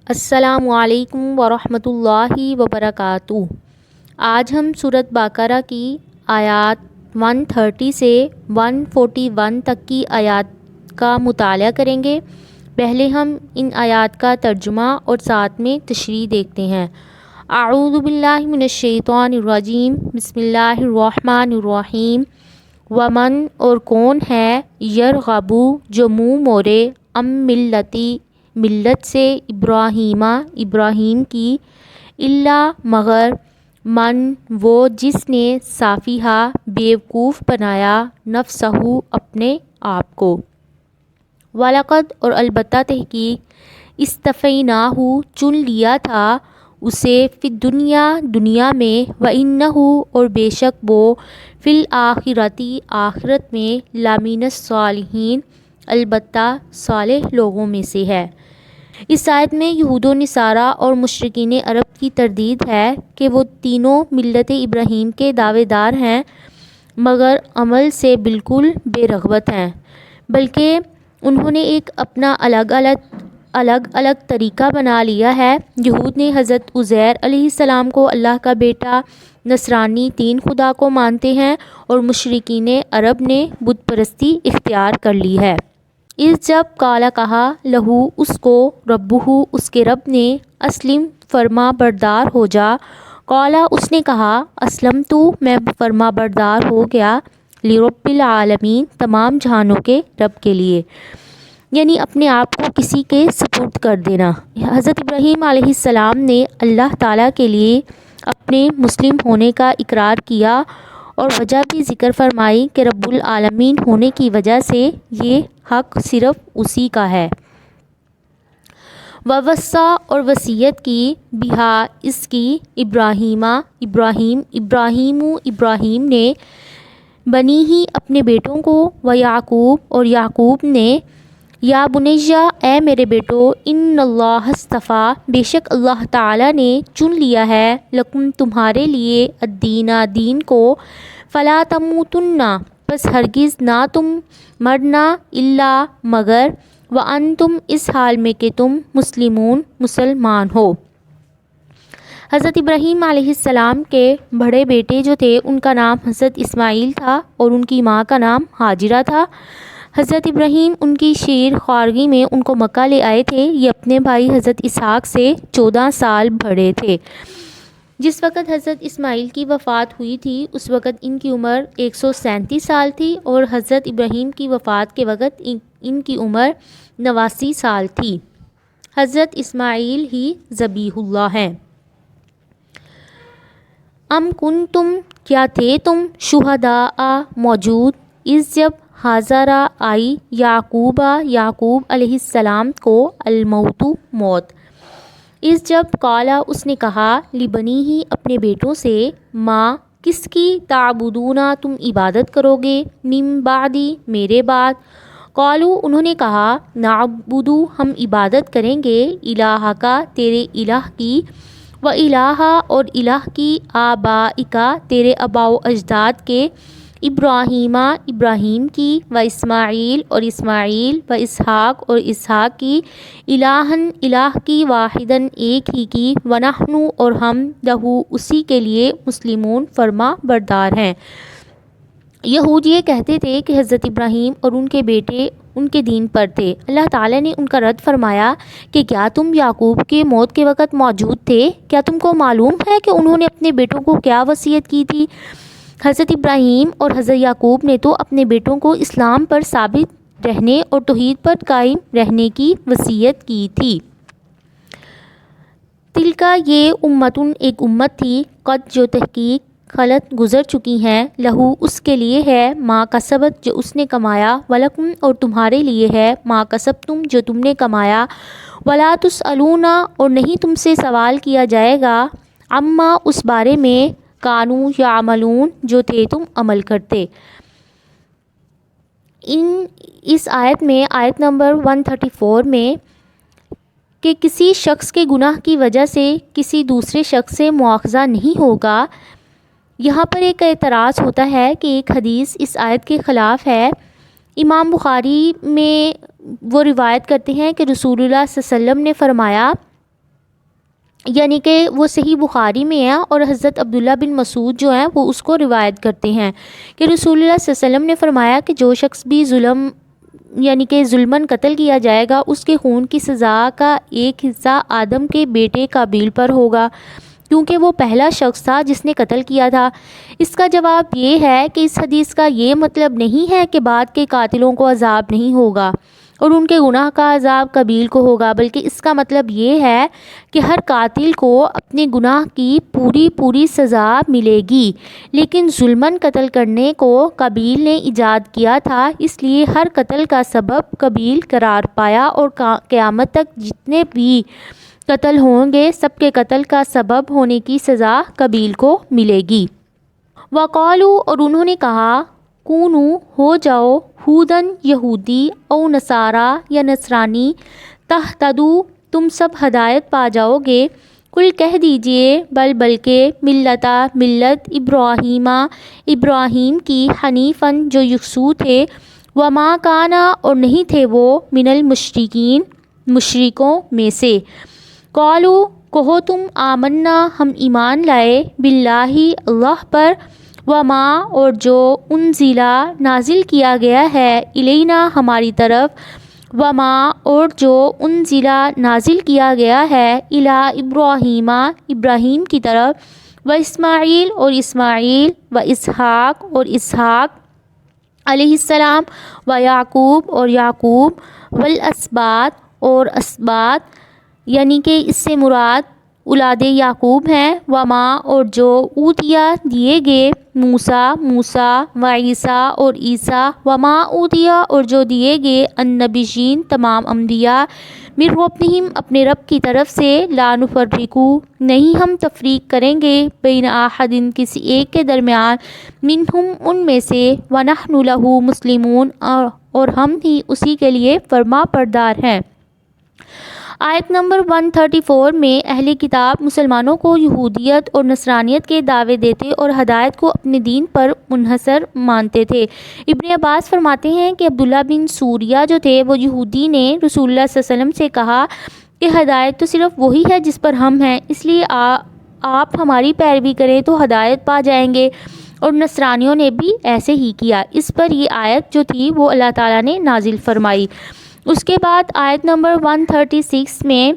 السلام علیکم ورحمۃ اللہ وبرکاتہ۔ آج ہم سورۃ بقرہ کی آیات 130 سے 141 تک کی آیات کا مطالعہ کریں گے۔ پہلے ہم ان آیات کا ترجمہ اور ساتھ میں تشریح دیکھتے ہیں۔ اعوذ باللہ من الشیطان الرجیم، بسم اللہ الرحمن الرحیم۔ ومن اور کون ہے، یرغبو جو منہ موڑے، ملت سے، ابراہیم کی، اللہ مگر، من وہ جس نے سافیہ بیوقوف بنایا، نفسہ اپنے آپ کو، وَلَقَدْ اور البتہ تحقیق، اصطفیناہ چن لیا تھا اسے، فی دنیا میں، وَإِنَّهُ اور بے شک وہ، فی الآخرۃ آخرت میں، لَمِنَ الصالحین البتہ صالح لوگوں میں سے ہے۔ اس آیت میں یہود و نصارہ اور مشرکین عرب کی تردید ہے کہ وہ تینوں ملت ابراہیم کے دعوے دار ہیں مگر عمل سے بالکل بے رغبت ہیں، بلکہ انہوں نے ایک اپنا الگ طریقہ بنا لیا ہے۔ یہود نے حضرت عزیر علیہ السلام کو اللہ کا بیٹا، نصرانی تین خدا کو مانتے ہیں، اور مشرکین عرب نے بت پرستی اختیار کر لی ہے۔ اس جب قالا کہا، لہو اس کو، ربہ اس کے رب نے، اسلم فرما بردار ہو جا، قالا اس نے کہا، اسلمت میں فرما بردار ہو گیا، لرب العالمین تمام جہانوں کے رب کے لیے، یعنی اپنے آپ کو کسی کے سپرد کر دینا۔ حضرت ابراہیم علیہ السلام نے اللہ تعالیٰ کے لیے اپنے مسلم ہونے کا اقرار کیا اور وجہ بھی ذکر فرمائی کہ رب العالمین ہونے کی وجہ سے یہ حق صرف اسی کا ہے۔ ووصّیٰ اور وصیت کی، بہا اس کی، ابراہیم نے، بنی ہی اپنے بیٹوں کو، ویعقوب اور یعقوب نے، یا بنیّ اے میرے بیٹو، ان اللہ اصطفیٰ بے شک اللہ تعالیٰ نے چن لیا ہے، لکم تمہارے لیے، الدین دین کو، فلا تموتن پس ہرگز نہ تم مرنا، الا مگر، وانتم اس حال میں کہ تم مسلمون مسلمان ہو۔ حضرت ابراہیم علیہ السلام کے بڑے بیٹے جو تھے ان کا نام حضرت اسماعیل تھا اور ان کی ماں کا نام ہاجرہ تھا۔ حضرت ابراہیم ان کی شیر خوارگی میں ان کو مکہ لے آئے تھے۔ یہ اپنے بھائی حضرت اسحاق سے 14 سال بڑے تھے۔ جس وقت حضرت اسماعیل کی وفات ہوئی تھی اس وقت ان کی عمر 137 سال تھی اور حضرت ابراہیم کی وفات کے وقت ان کی عمر 89 سال تھی۔ حضرت اسماعیل ہی ذبیح اللہ ہیں۔ ام کنتم کیا تھے تم، شہداء موجود، اس جب حاضرہ آئی، یعقوب علیہ السلام کو، الموت موت، اس جب قالا اس نے کہا، لبنی ہی اپنے بیٹوں سے، ماں کس کی، تعبدون تم عبادت کرو گے، من بعدی میرے بعد، قالو انہوں نے کہا، نعبد ہم عبادت کریں گے، الہک تیرے الہ کی، و الہ اور الہ کی، آبائکا تیرے آباء و اجداد کے، ابراہیم کی، و اسماعیل اور اسماعیل، و اسحاق اور اسحاق کی، الہن الہ کی، واحدن ایک ہی کی، ونحن اور ہم، لہو اسی کے لیے، مسلمون فرما بردار ہیں۔ یہود یہ کہتے تھے کہ حضرت ابراہیم اور ان کے بیٹے ان کے دین پر تھے۔ اللہ تعالیٰ نے ان کا رد فرمایا کہ کیا تم یعقوب کے موت کے وقت موجود تھے؟ کیا تم کو معلوم ہے کہ انہوں نے اپنے بیٹوں کو کیا وصیت کی تھی؟ حضرت ابراہیم اور حضرت یعقوب نے تو اپنے بیٹوں کو اسلام پر ثابت رہنے اور توحید پر قائم رہنے کی وصیت کی تھی۔ تلکا یہ امتن ایک امت تھی، قد جو تحقیق، خلط گزر چکی ہیں، لہو اس کے لیے ہے، ما کسبت جو اس نے کمایا، ولکم اور تمہارے لیے ہے، ما کسبتم جو تم نے کمایا، ولا تسألون اور نہیں تم سے سوال کیا جائے گا، عما اس بارے میں، کانوا یعملون جو تھے تم عمل کرتے۔ اس آیت میں، آیت نمبر 134 میں، کہ کسی شخص کے گناہ کی وجہ سے کسی دوسرے شخص سے مواخذہ نہیں ہوگا، یہاں پر ایک اعتراض ہوتا ہے کہ ایک حدیث اس آیت کے خلاف ہے۔ امام بخاری میں وہ روایت کرتے ہیں کہ رسول اللہ صلی اللہ علیہ وسلم نے فرمایا یعنی کہ وہ صحیح بخاری میں ہے، اور حضرت عبداللہ بن مسعود جو ہیں وہ اس کو روایت کرتے ہیں کہ رسول اللہ صلی اللہ علیہ وسلم نے فرمایا کہ جو شخص بھی ظلماً قتل کیا جائے گا، اس کے خون کی سزا کا ایک حصہ آدم کے بیٹے قابیل پر ہوگا، کیونکہ وہ پہلا شخص تھا جس نے قتل کیا تھا۔ اس کا جواب یہ ہے کہ اس حدیث کا یہ مطلب نہیں ہے کہ بعد کے قاتلوں کو عذاب نہیں ہوگا اور ان کے گناہ کا عذاب قابیل کو ہوگا، بلکہ اس کا مطلب یہ ہے کہ ہر قاتل کو اپنے گناہ کی پوری سزا ملے گی، لیکن ظلماً قتل کرنے کو قابیل نے ایجاد کیا تھا، اس لیے ہر قتل کا سبب قابیل قرار پایا، اور قیامت تک جتنے بھی قتل ہوں گے سب کے قتل کا سبب ہونے کی سزا قابیل کو ملے گی۔ وقالو، اور انہوں نے کہا، کونو، ہو جاؤ، ہودن، یہودی، او نصارا، یا نصرانی، تہتدو، تم سب ہدایت پا جاؤ گے۔ کل کہہ دیجئے، بلکہ ملت ابراہیم کی، حنیفاً جو یکسو تھے، وما کانا، اور نہیں تھے وہ، من المشرکین، مشرکوں میں سے۔ قالو، کہو تم، آمنا، ہم ایمان لائے، باللہ، اللہ پر، وما، اور جو انزلا، نازل کیا گیا ہے، الینا، ہماری طرف، وما، اور جو انزلا، نازل کیا گیا ہے، الی ابراہیم، ابراہیم کی طرف، و اسماعیل، اور اسماعیل، و اسحاق، اور اسحاق علیہ السلام، و یعقوب، اور یعقوب، والاسباط، اور اسباط، یعنی کہ اس سے مراد اولاد یعقوب ہیں، وما، اور جو اوتیا، دیے گئے، موسیٰ، و عیسیٰ، اور عیسیٰ، وما اوتیا، اور جو دیے گئے، النبیین، تمام انبیاء، من ربہم، اپنے رب کی طرف سے، لا نفرقو، نہیں ہم تفریق کریں گے، بین احد، کسی ایک کے درمیان، منہم، ان میں سے، ونحن لہ مسلمون، اور ہم ہی اسی کے لیے فرما بردار ہیں۔ آیت نمبر 134 میں اہل کتاب مسلمانوں کو یہودیت اور نصرانیت کے دعوے دیتے اور ہدایت کو اپنے دین پر منحصر مانتے تھے۔ ابن عباس فرماتے ہیں کہ عبداللہ بن سوریہ جو تھے، وہ یہودی نے رسول اللہ صلی اللہ علیہ وسلم سے کہا کہ ہدایت تو صرف وہی ہے جس پر ہم ہیں، اس لیے آپ ہماری پیروی کریں تو ہدایت پا جائیں گے، اور نصرانیوں نے بھی ایسے ہی کیا۔ اس پر یہ آیت جو تھی وہ اللہ تعالیٰ نے نازل فرمائی۔ اس کے بعد آیت نمبر 136 میں،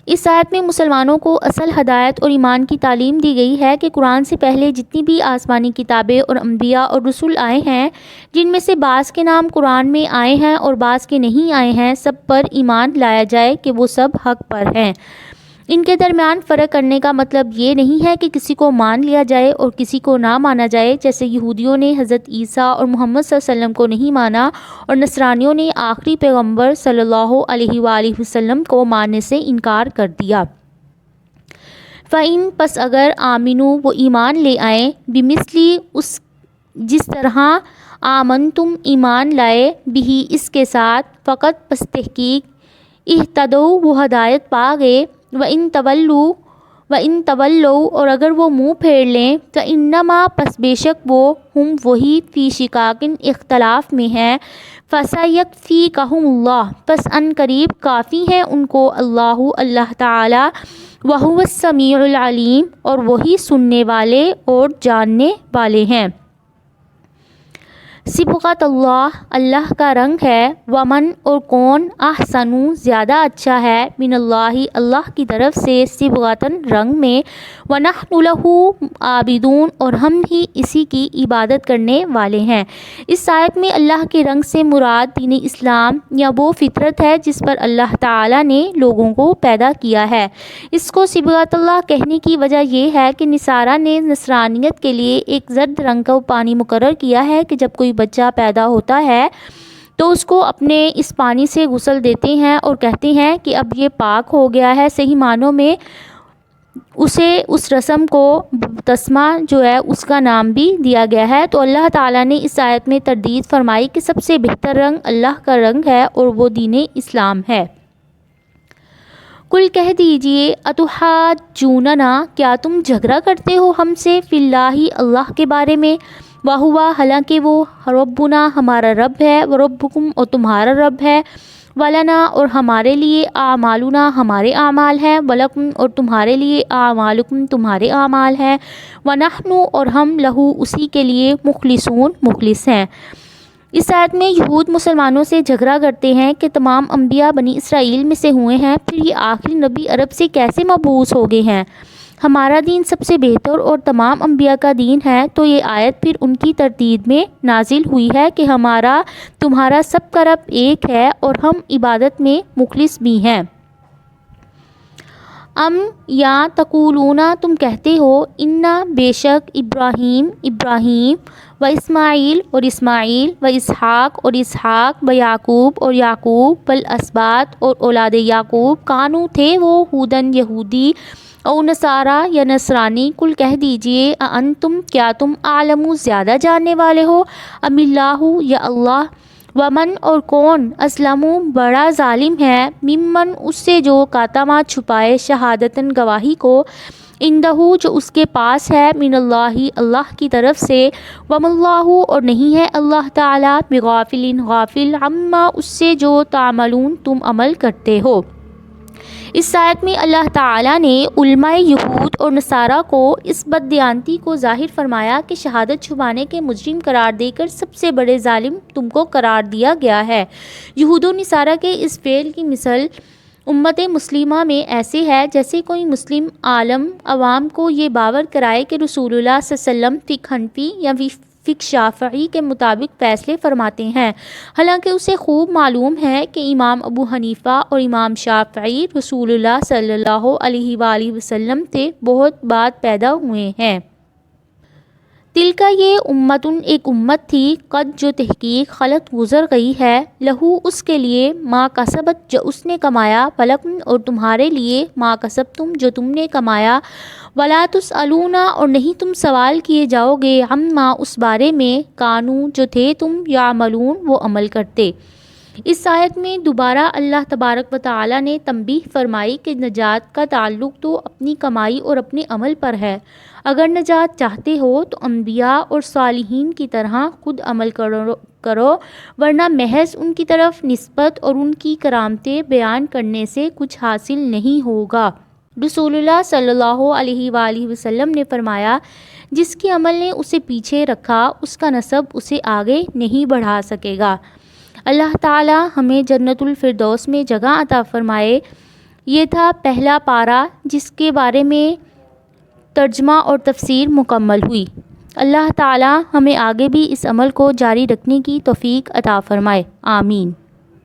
اس آیت میں مسلمانوں کو اصل ہدایت اور ایمان کی تعلیم دی گئی ہے کہ قرآن سے پہلے جتنی بھی آسمانی کتابیں اور انبیاء اور رسول آئے ہیں، جن میں سے بعض کے نام قرآن میں آئے ہیں اور بعض کے نہیں آئے ہیں، سب پر ایمان لایا جائے کہ وہ سب حق پر ہیں۔ ان کے درمیان فرق کرنے کا مطلب یہ نہیں ہے کہ کسی کو مان لیا جائے اور کسی کو نہ مانا جائے، جیسے یہودیوں نے حضرت عیسیٰ اور محمد صلی اللہ علیہ وسلم کو نہیں مانا، اور نصرانیوں نے آخری پیغمبر صلی اللہ علیہ وآلہ وسلم کو ماننے سے انکار کر دیا۔ فَإِن، پس اگر، آمنو، وہ ایمان لے آئیں، بِمِثْلِ، اس جس طرح، آمنتم، ایمان لائے، بِہِ، اس کے ساتھ، فقط، پس تحقیق، اہتدوا، وہ ہدایت پا گئے، وَإِن تَوَلَّوْا، اور اگر وہ منہ پھیر لیں، فَإِنَّمَا، پس بے شک وہ، ہم وہی، فی شقاق، اختلاف میں ہیں، فَسَيَكْفِيكَهُمُ اللَّهُ، پس ان قریب کافی ہیں ان کو اللہ تعالی، وَهُوَ السَّمِيعُ الْعَلِيمُ، اور وہی سننے والے اور جاننے والے ہیں۔ صبغۃ اللہ، اللہ کا رنگ ہے، ومن، اور کون، احسن، زیادہ اچھا ہے، من اللہ، اللہ کی طرف سے، صبغۃً، رنگ میں، ونحن لہ عابدون، اور ہم ہی اسی کی عبادت کرنے والے ہیں۔ اس آیت میں اللہ کے رنگ سے مراد دین اسلام یا وہ فطرت ہے جس پر اللہ تعالیٰ نے لوگوں کو پیدا کیا ہے۔ اس کو صبغۃ اللہ کہنے کی وجہ یہ ہے کہ نصارہ نے نصرانیت کے لیے ایک زرد رنگ کا پانی مقرر کیا ہے کہ جب کوئی بچہ پیدا ہوتا ہے تو اس کو اپنے اس پانی سے غسل دیتے ہیں اور کہتے ہیں کہ اب یہ پاک ہو گیا ہے۔ صحیح معنوں میں اسے، اس رسم کو تسمہ جو ہے اس کا نام بھی دیا گیا ہے۔ تو اللہ تعالیٰ نے اس آیت میں تردید فرمائی کہ سب سے بہتر رنگ اللہ کا رنگ ہے اور وہ دین اسلام ہے۔ کل کہہ دیجئے، اتحاجوننا، کیا تم جھگڑا کرتے ہو ہم سے، فی اللہ، اللہ کے بارے میں، وہوا، حالانکہ وہ، ربنا، ہمارا رب ہے، وربکم، اور تمہارا رب ہے، ولنا اور ہمارے لیے اعمالنا ہمارے اعمال ہیں، ولکم اور تمہارے لیے اعمالکم تمہارے اعمال ہیں، ونحن اور ہم لہو اسی کے لیے مخلصون مخلص ہیں۔ اس آیت میں یہود مسلمانوں سے جھگڑا کرتے ہیں کہ تمام انبیاء بنی اسرائیل میں سے ہوئے ہیں، پھر یہ آخری نبی عرب سے کیسے مبعوث ہو گئے ہیں؟ ہمارا دین سب سے بہتر اور تمام انبیاء کا دین ہے۔ تو یہ آیت پھر ان کی تردید میں نازل ہوئی ہے کہ ہمارا تمہارا سب کا رب ایک ہے اور ہم عبادت میں مخلص بھی ہیں۔ یا تقولون تم کہتے ہو، انا بے شک ابراہیم و اسماعیل اور اسماعیل و اسحاق اور اسحاق و یعقوب اور یعقوب والاسباط اور اولاد یعقوب کانو تھے وہ ہودن یہودی او نصارا یا نصرانی، کل کہہ دیجئے انتم کیا تم عالم زیادہ جاننے والے ہو ام اللہ یا اللہ، ومن اور کون اسلم بڑا ظالم ہے، ممن اس سے جو کاتما چھپائے شہادتن گواہی کو، عندہ جو اس کے پاس ہے، من اللہ اللہ کی طرف سے، وم اللہ اور نہیں ہے اللہ تعالیٰ بغافل غافل عما اس سے جو تعملون تم عمل کرتے ہو۔ اس آیت میں اللہ تعالیٰ نے علماء یہود اور نصارہ کو اس بددیانتی کو ظاہر فرمایا کہ شہادت چھپانے کے مجرم قرار دے کر سب سے بڑے ظالم تم کو قرار دیا گیا ہے۔ یہود و نصارہ کے اس فعل کی مثل امت مسلمہ میں ایسے ہے جیسے کوئی مسلم عالم عوام کو یہ باور کرائے کہ رسول اللہ صلی اللہ علیہ وسلم فقہ حنفی یا فقہ شافعی کے مطابق فیصلے فرماتے ہیں، حالانکہ اسے خوب معلوم ہے کہ امام ابو حنیفہ اور امام شافعی رسول اللہ صلی اللہ علیہ وآلہ وسلم سے بہت بعد پیدا ہوئے ہیں۔ تلکا یہ امتن ایک امت تھی، قد جو تحقیق خلط گزر گئی ہے، لہو اس کے لیے ما کسبت جو اس نے کمایا، ولکم اور تمہارے لیے ما کسبتم جو تم نے کمایا، ولا تسألون اور نہیں تم سوال کیے جاؤ گے، عما اس بارے میں کانو جو تھے تم یعملون وہ عمل کرتے۔ اس آیت میں دوبارہ اللہ تبارک و تعالی نے تنبیہ فرمائی کہ نجات کا تعلق تو اپنی کمائی اور اپنے عمل پر ہے۔ اگر نجات چاہتے ہو تو انبیاء اور صالحین کی طرح خود عمل کرو، ورنہ محض ان کی طرف نسبت اور ان کی کرامتیں بیان کرنے سے کچھ حاصل نہیں ہوگا۔ رسول اللہ صلی اللہ علیہ وآلہ وسلم نے فرمایا، جس کے عمل نے اسے پیچھے رکھا اس کا نسب اسے آگے نہیں بڑھا سکے گا۔ اللہ تعالی ہمیں جنت الفردوس میں جگہ عطا فرمائے۔ یہ تھا پہلا پارہ جس کے بارے میں ترجمہ اور تفسیر مکمل ہوئی۔ اللہ تعالی ہمیں آگے بھی اس عمل کو جاری رکھنے کی توفیق عطا فرمائے، آمین۔